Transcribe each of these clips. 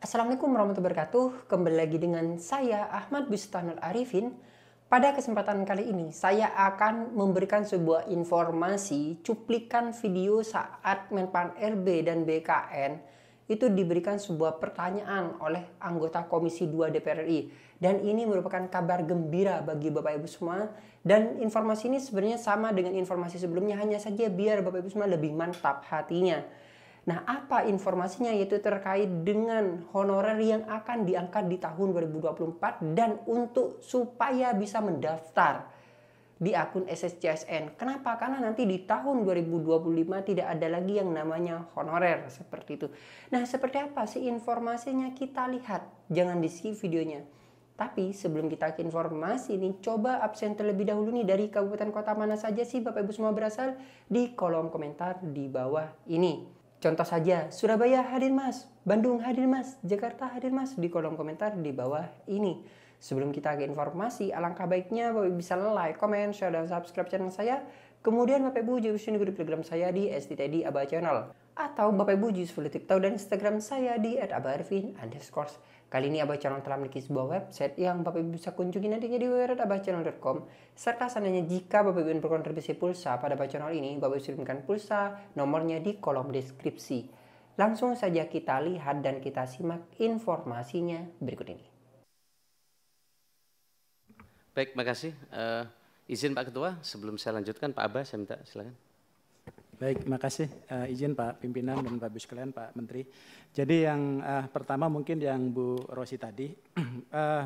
Assalamualaikum warahmatullahi wabarakatuh. Kembali lagi dengan saya Ahmad Bustanul Arifin. Pada kesempatan kali ini saya akan memberikan sebuah informasi cuplikan video saat Menpan RB dan BKN itu diberikan sebuah pertanyaan oleh anggota Komisi 2 DPR RI. Dan ini merupakan kabar gembira bagi Bapak Ibu semua. Dan informasi ini sebenarnya sama dengan informasi sebelumnya, hanya saja biar Bapak Ibu semua lebih mantap hatinya. Nah, apa informasinya? Yaitu terkait dengan honorer yang akan diangkat di tahun 2024 dan untuk supaya bisa mendaftar di akun SSCSN. Kenapa? Karena nanti di tahun 2025 tidak ada lagi yang namanya honorer seperti itu. Nah, seperti apa sih informasinya? Kita lihat. Jangan di-skip videonya. Tapi sebelum kita ke informasi ini, coba absen terlebih dahulu nih dari kabupaten kota mana saja sih Bapak Ibu semua berasal di kolom komentar di bawah ini. Contoh saja, Surabaya hadir mas, Bandung hadir mas, Jakarta hadir mas, di kolom komentar di bawah ini. Sebelum kita ke informasi, alangkah baiknya Bapak Ibu bisa like, comment, share, dan subscribe channel saya. Kemudian Bapak Ibu juga bisa ikuti Telegram saya di STTD Aba Channel. Atau Bapak Ibu juga follow TikTok dan Instagram saya di @abaarifin_. Kali ini Abah Channel telah memiliki sebuah website yang Bapak Ibu bisa kunjungi nantinya di www.abahchannel.com. Serta seandainya jika Bapak Ibu berkontribusi pulsa pada Abah Channel ini, Bapak Ibu kirimkan pulsa, nomornya di kolom deskripsi. Langsung saja kita lihat dan kita simak informasinya berikut ini. Baik, makasih. Izin Pak Ketua, sebelum saya lanjutkan Pak Abah, saya minta silakan. Baik, makasih. Izin Pak Pimpinan dan Pak Ibu sekalian, Pak Menteri. Jadi yang pertama mungkin yang Bu Rosi tadi,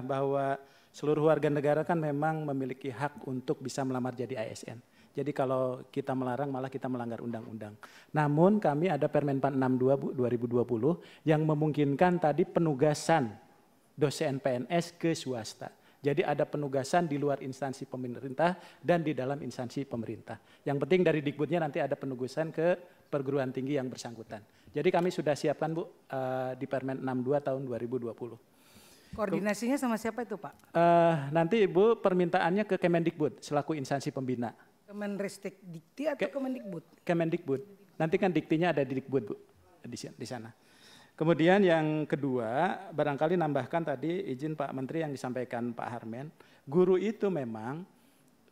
bahwa seluruh warga negara kan memang memiliki hak untuk bisa melamar jadi ASN. Jadi kalau kita melarang malah kita melanggar undang-undang. Namun kami ada Permenpan 62 2020 yang memungkinkan tadi penugasan dosen PNS ke swasta. Jadi ada penugasan di luar instansi pemerintah dan di dalam instansi pemerintah. Yang penting dari Dikbudnya nanti ada penugasan ke perguruan tinggi yang bersangkutan. Jadi kami sudah siapkan Bu di Permen 62 tahun 2020. Koordinasinya sama siapa itu Pak? Nanti Ibu permintaannya ke Kemendikbud selaku instansi pembina. Kemenristek Dikti atau Kemendikbud? Kemendikbud. Nanti kan diktinya ada di Dikbud Bu, di sana. Kemudian yang kedua, barangkali nambahkan tadi izin Pak Menteri yang disampaikan Pak Harmen, guru itu memang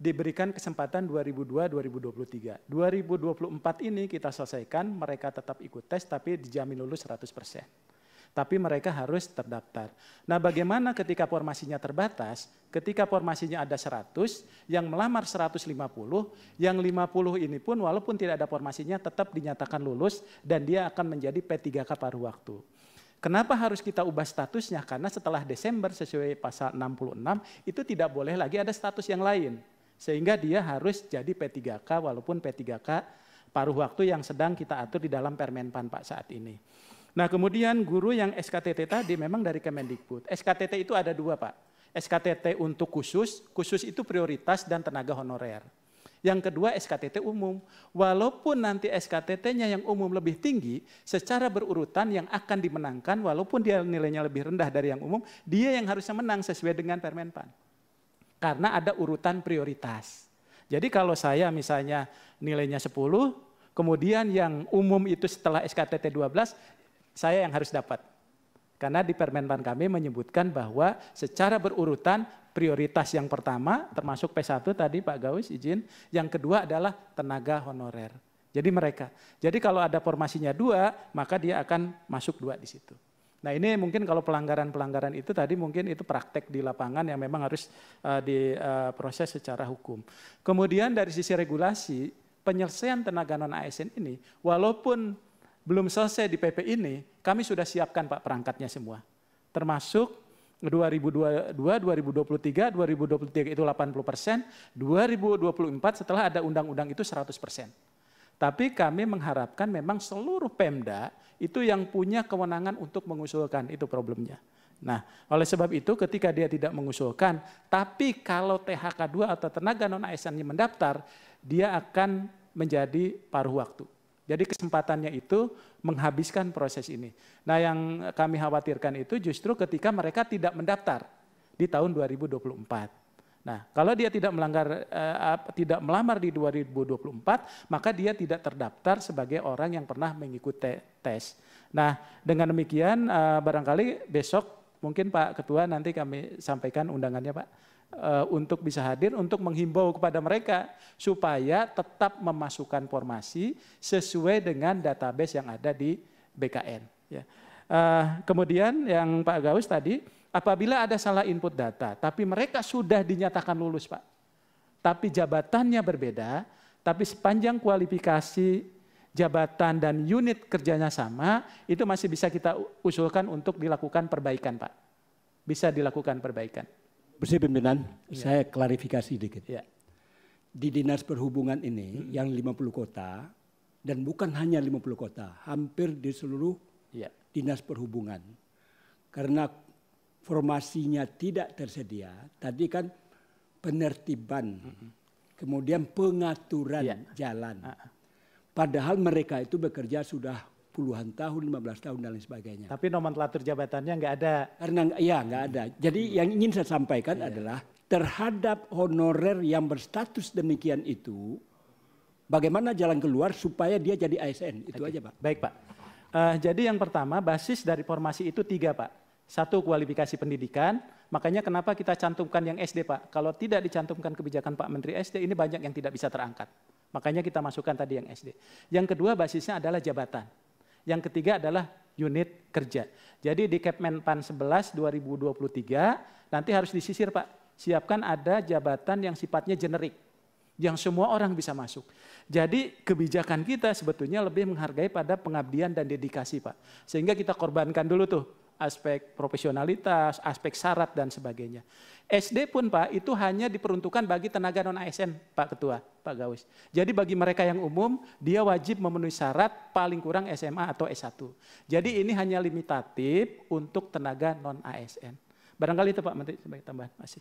diberikan kesempatan 2002-2023. 2024 ini kita selesaikan, mereka tetap ikut tes tapi dijamin lulus 100%. Tapi mereka harus terdaftar. Nah bagaimana ketika formasinya terbatas, ketika formasinya ada 100, yang melamar 150, yang 50 ini pun walaupun tidak ada formasinya tetap dinyatakan lulus dan dia akan menjadi P3K paruh waktu. Kenapa harus kita ubah statusnya? Karena setelah Desember sesuai pasal 66 itu tidak boleh lagi ada status yang lain. Sehingga dia harus jadi P3K walaupun P3K paruh waktu yang sedang kita atur di dalam Permenpan Pak saat ini. Nah kemudian guru yang SKTT tadi memang dari Kemendikbud. SKTT itu ada dua Pak. SKTT untuk khusus itu prioritas dan tenaga honorer. Yang kedua SKTT umum. Walaupun nanti SKTT-nya yang umum lebih tinggi, secara berurutan yang akan dimenangkan walaupun dia nilainya lebih rendah dari yang umum, dia yang harusnya menang sesuai dengan Permenpan. Karena ada urutan prioritas. Jadi kalau saya misalnya nilainya 10, kemudian yang umum itu setelah SKTT 12, saya yang harus dapat. Karena di Permenpan kami menyebutkan bahwa secara berurutan prioritas yang pertama termasuk P1 tadi Pak Gawis izin, yang kedua adalah tenaga honorer. Jadi mereka. Jadi kalau ada formasinya 2, maka dia akan masuk 2 di situ. Nah ini mungkin kalau pelanggaran-pelanggaran itu tadi mungkin itu praktek di lapangan yang memang harus diproses secara hukum. Kemudian dari sisi regulasi, penyelesaian tenaga non-ASN ini walaupun belum selesai di PP ini, kami sudah siapkan Pak perangkatnya semua. Termasuk 2022, 2023, 2023 itu 80%, 2024 setelah ada undang-undang itu 100%. Tapi kami mengharapkan memang seluruh Pemda itu yang punya kewenangan untuk mengusulkan, itu problemnya. Nah, oleh sebab itu ketika dia tidak mengusulkan, tapi kalau THK2 atau tenaga non-ASN-nya mendaftar, dia akan menjadi paruh waktu. Jadi kesempatannya itu menghabiskan proses ini. Nah yang kami khawatirkan itu justru ketika mereka tidak mendaftar di tahun 2024. Nah kalau dia tidak melamar di 2024, maka dia tidak terdaftar sebagai orang yang pernah mengikuti tes. Nah, dengan demikian barangkali besok mungkin Pak Ketua nanti kami sampaikan undangannya Pak untuk bisa hadir untuk menghimbau kepada mereka supaya tetap memasukkan formasi sesuai dengan database yang ada di BKN. Ya. Kemudian yang Pak Gawus tadi, apabila ada salah input data, tapi mereka sudah dinyatakan lulus Pak, tapi jabatannya berbeda, tapi sepanjang kualifikasi jabatan dan unit kerjanya sama, itu masih bisa kita usulkan untuk dilakukan perbaikan Pak. Bisa dilakukan perbaikan. Bersih pimpinan, saya klarifikasi dikit. Ya. Di Dinas Perhubungan ini yang 50 kota, dan bukan hanya 50 kota, hampir di seluruh Dinas Perhubungan. Karena formasinya tidak tersedia, tadi kan penertiban, kemudian pengaturan jalan. Padahal mereka itu bekerja sudah puluhan tahun, 15 tahun dan lain sebagainya. Tapi nomenklatur jabatannya nggak ada. Karena nggak ada. Jadi yang ingin saya sampaikan adalah terhadap honorer yang berstatus demikian itu, bagaimana jalan keluar supaya dia jadi ASN. Itu aja Pak. Baik Pak. Jadi yang pertama basis dari formasi itu 3 Pak. 1 kualifikasi pendidikan, makanya kenapa kita cantumkan yang SD Pak. Kalau tidak dicantumkan kebijakan Pak Menteri SD, ini banyak yang tidak bisa terangkat. Makanya kita masukkan tadi yang SD. Yang kedua basisnya adalah jabatan. Yang ketiga adalah unit kerja. Jadi di Kepmenpan 11 2023 nanti harus disisir Pak. Siapkan ada jabatan yang sifatnya generik. Yang semua orang bisa masuk. Jadi kebijakan kita sebetulnya lebih menghargai pada pengabdian dan dedikasi Pak. Sehingga kita korbankan dulu tuh aspek profesionalitas, aspek syarat dan sebagainya. SD pun Pak itu hanya diperuntukkan bagi tenaga non-ASN Pak Ketua, Pak Gawis. Jadi bagi mereka yang umum dia wajib memenuhi syarat paling kurang SMA atau S1. Jadi ini hanya limitatif untuk tenaga non-ASN. Barangkali itu Pak Menteri sebagai tambahan. Masih.